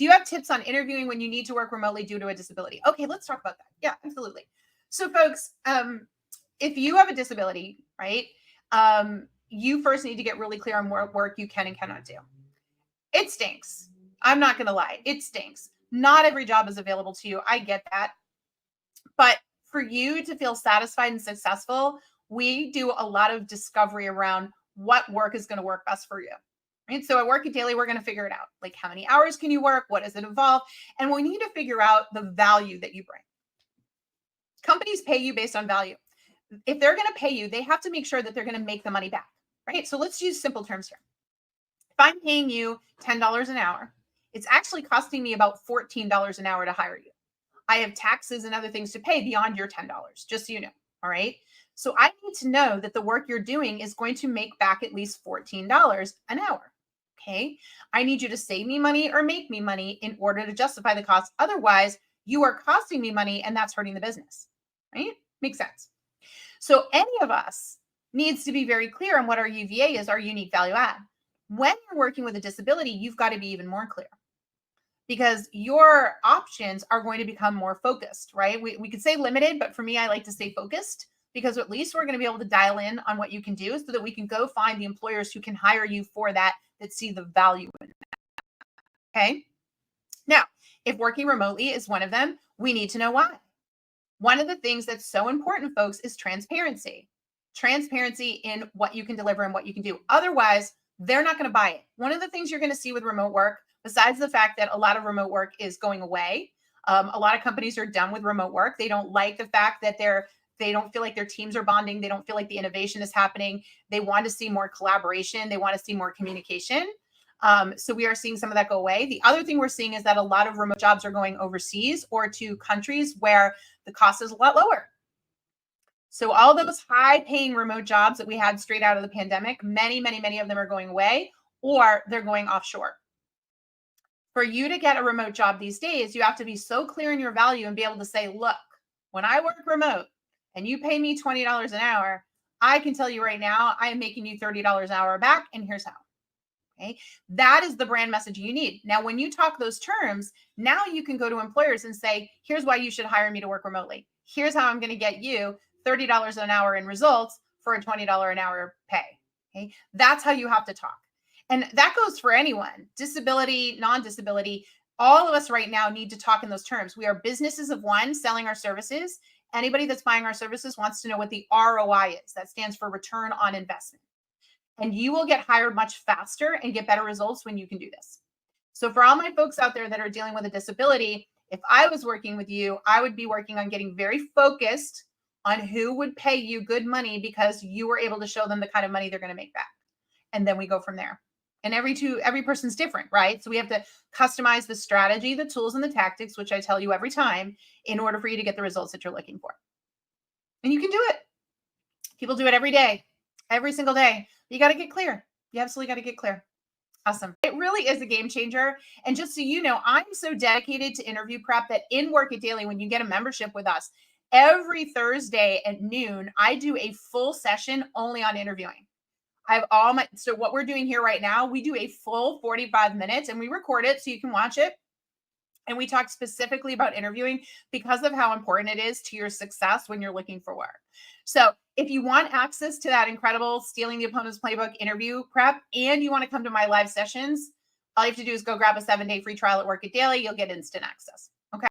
Do you have tips on interviewing when you need to work remotely due to a disability? Okay, let's talk about that. Yeah, absolutely. So folks, if you have a disability, right, you first need to get really clear on what work you can and cannot do. It stinks. I'm not going to lie. It stinks. Not every job is available to you. I get that. But for you to feel satisfied and successful, we do a lot of discovery around what work is going to work best for you. Right? So at Work It Daily, we're going to figure it out. Like, how many hours can you work? What does it involve? And we need to figure out the value that you bring. Companies pay you based on value. If they're going to pay you, they have to make sure that they're going to make the money back. Right? So let's use simple terms here. If I'm paying you $10 an hour, it's actually costing me about $14 an hour to hire you. I have taxes and other things to pay beyond your $10, just so you know. All right. So I need to know that the work you're doing is going to make back at least $14 an hour. Okay. I need you to save me money or make me money in order to justify the cost. Otherwise, you are costing me money and that's hurting the business. Right? Makes sense. So any of us needs to be very clear on what our UVA is, our unique value add. When you're working with a disability, you've got to be even more clear, because your options are going to become more focused, right? We could say limited, but for me, I like to say focused, because at least we're going to be able to dial in on what you can do so that we can go find the employers who can hire you for that see the value in that. Okay. Now, if working remotely is one of them, we need to know why. One of the things that's so important, folks, is transparency. Transparency in what you can deliver and what you can do. Otherwise, they're not going to buy it. One of the things you're going to see with remote work, besides the fact that a lot of remote work is going away, a lot of companies are done with remote work. They don't like the fact that they don't feel like their teams are bonding. They don't feel like the innovation is happening. They want to see more collaboration. They want to see more communication. So we are seeing some of that go away. The other thing we're seeing is that a lot of remote jobs are going overseas or to countries where the cost is a lot lower. So all those high-paying remote jobs that we had straight out of the pandemic, many of them are going away, or they're going offshore. For you to get a remote job these days, you have to be so clear in your value and be able to say, look, when I work remote and you pay me $20 an hour, I can tell you right now, I am making you $30 an hour back, and here's how. Okay. That is the brand message you need. Now, when you talk those terms, now you can go to employers and say, here's why you should hire me to work remotely. Here's how I'm going to get you $30 an hour in results for a $20 an hour pay. Okay. That's how you have to talk. And that goes for anyone, disability, non-disability. All of us right now need to talk in those terms. We are businesses of one selling our services. Anybody that's buying our services wants to know what the ROI is. That stands for return on investment. And you will get hired much faster and get better results when you can do this. So for all my folks out there that are dealing with a disability, if I was working with you, I would be working on getting very focused on who would pay you good money because you were able to show them the kind of money they're going to make back. And then we go from there. And every person's different, right? So we have to customize the strategy, the tools, and the tactics, which I tell you every time, in order for you to get the results that you're looking for. And you can do it. People do it every day, every single day. You got to get clear. You absolutely got to get clear. Awesome. It really is a game changer. And just so you know, I'm so dedicated to interview prep that in Work It Daily, when you get a membership with us, every Thursday at noon, I do a full session only on interviewing. I have so what we're doing here right now, we do a full 45 minutes and we record it so you can watch it. And we talk specifically about interviewing because of how important it is to your success when you're looking for work. So if you want access to that incredible Stealing the Opponent's Playbook interview prep and you want to come to my live sessions, all you have to do is go grab a 7-day free trial at Work It Daily. You'll get instant access.